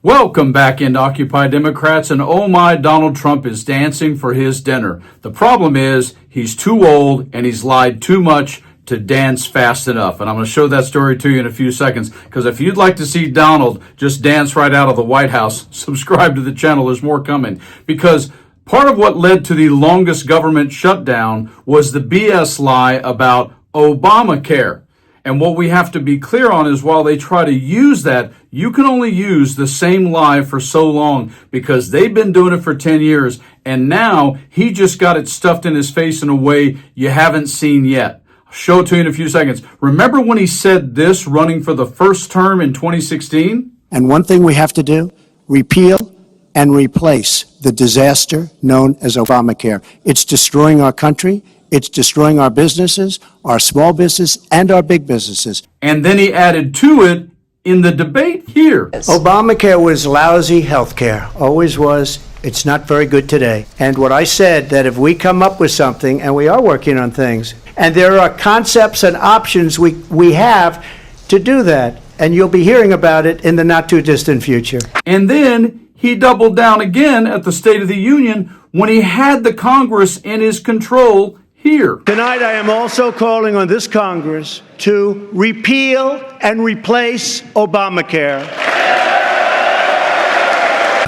Welcome back into Occupy Democrats, and oh my, Donald Trump is dancing for his dinner. The problem is he's too old and he's lied too much to dance fast enough. And I'm going to show that story to you in a few seconds, because if you'd like to see Donald just dance right out of the White House, subscribe to the channel. There's more coming, because part of what led to the longest government shutdown was the BS lie about Obamacare. And what we have to be clear on is, while they try to use that, you can only use the same lie for so long, because they've been doing it for 10 years. And now he just got it stuffed in his face in a way you haven't seen yet. I'll show it to you in a few seconds. Remember when he said this running for the first term in 2016? And one thing we have to do, repeal and replace the disaster known as Obamacare. It's destroying our country. It's destroying our businesses, our small business, and our big businesses. And then he added to it in the debate here. Obamacare was lousy health care, always was. It's not very good today. And what I said, that if we come up with something, and we are working on things, and there are concepts and options we have to do that, and you'll be hearing about it in the not too distant future. And then he doubled down again at the State of the Union when he had the Congress in his control here. Tonight, I am also calling on this Congress to repeal and replace Obamacare.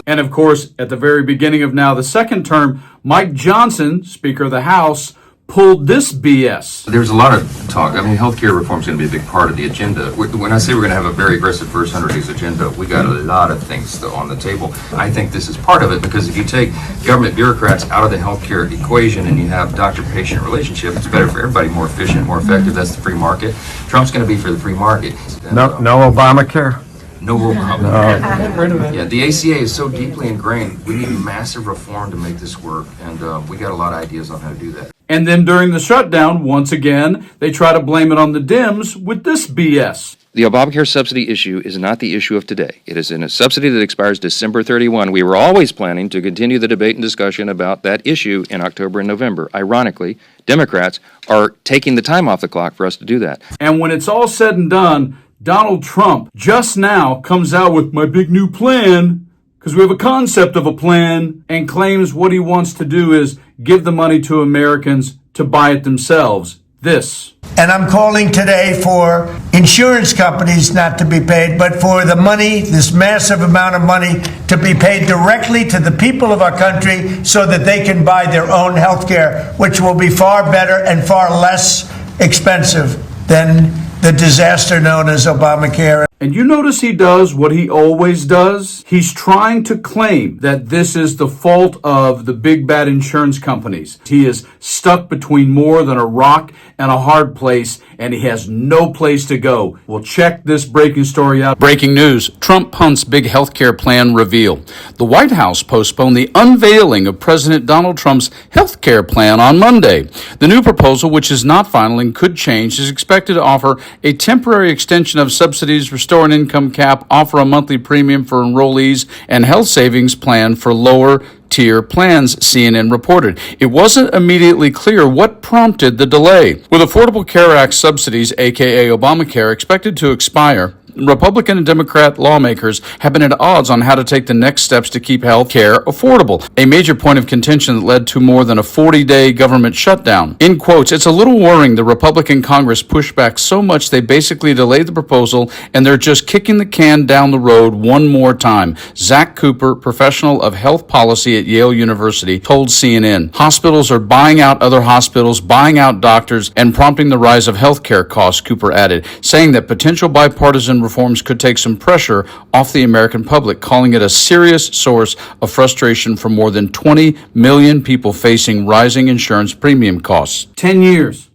And of course, at the very beginning of now the second term, Mike Johnson, Speaker of the House, pulled this BS. There's a lot of talk. I mean, healthcare reform is going to be a big part of the agenda. When I say we're going to have a very aggressive first 100 days agenda, we got a lot of things on the table. I think this is part of it, because if you take government bureaucrats out of the healthcare equation and you have doctor-patient relationship, it's better for everybody, more efficient, more effective. That's the free market. Trump's going to be for the free market. No Obamacare? No Obamacare. Yeah, the ACA is so deeply ingrained. We need massive reform to make this work, and we got a lot of ideas on how to do that. And then during the shutdown, once again, they try to blame it on the Dems with this BS. The Obamacare subsidy issue is not the issue of today. It is in a subsidy that expires December 31. We were always planning to continue the debate and discussion about that issue in October and November. Ironically, Democrats are taking the time off the clock for us to do that. And when it's all said and done, Donald Trump just now comes out with my big new plan, because we have a concept of a plan, and claims what he wants to do is give the money to Americans to buy it themselves. This. And I'm calling today for insurance companies not to be paid, but for the money, this massive amount of money, to be paid directly to the people of our country so that they can buy their own health care, which will be far better and far less expensive than the disaster known as Obamacare. And you notice he does what he always does? He's trying to claim that this is the fault of the big bad insurance companies. He is stuck between more than a rock and a hard place, and he has no place to go. Well, check this breaking story out. Breaking news: Trump punts big healthcare plan reveal. The White House postponed the unveiling of President Donald Trump's healthcare plan on Monday. The new proposal, which is not final and could change, is expected to offer a temporary extension of subsidies, restore an income cap, offer a monthly premium for enrollees, and health savings plan for lower tier plans, CNN reported. It wasn't immediately clear what prompted the delay. With Affordable Care Act subsidies, aka Obamacare, expected to expire, Republican and Democrat lawmakers have been at odds on how to take the next steps to keep health care affordable, a major point of contention that led to more than a 40-day government shutdown. In quotes, it's a little worrying the Republican Congress pushed back so much they basically delayed the proposal, and they're just kicking the can down the road one more time. Zach Cooper, professional of health policy at Yale University, told CNN. Hospitals are buying out other hospitals, buying out doctors, and prompting the rise of health care costs, Cooper added, saying that potential bipartisan reforms could take some pressure off the American public, calling it a serious source of frustration for more than 20 million people facing rising insurance premium costs. 10 years.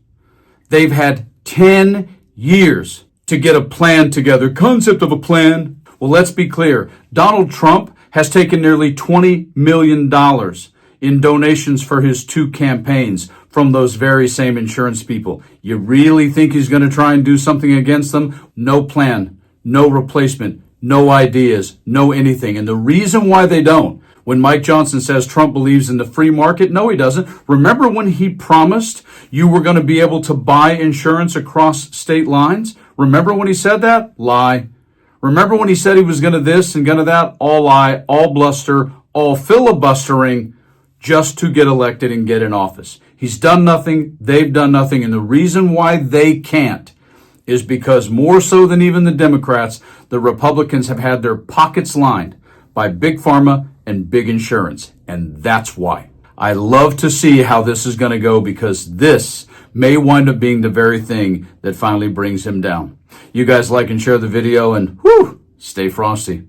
They've had 10 years to get a plan together. Concept of a plan. Well, let's be clear. Donald Trump has taken nearly $20 million in donations for his two campaigns from those very same insurance people. You really think he's going to try and do something against them? No plan, no replacement, no ideas, no anything. And the reason why they don't, when Mike Johnson says Trump believes in the free market, no, he doesn't. Remember when he promised you were going to be able to buy insurance across state lines? Remember when he said that? Lie. Remember when he said he was going to this and going to that? All lie, all bluster, all filibustering just to get elected and get in office. He's done nothing. They've done nothing. And the reason why they can't is because more so than even the Democrats, the Republicans have had their pockets lined by big pharma and big insurance. And that's why. I love to see how this is going to go, because this may wind up being the very thing that finally brings him down. You guys like and share the video, and whew, stay frosty.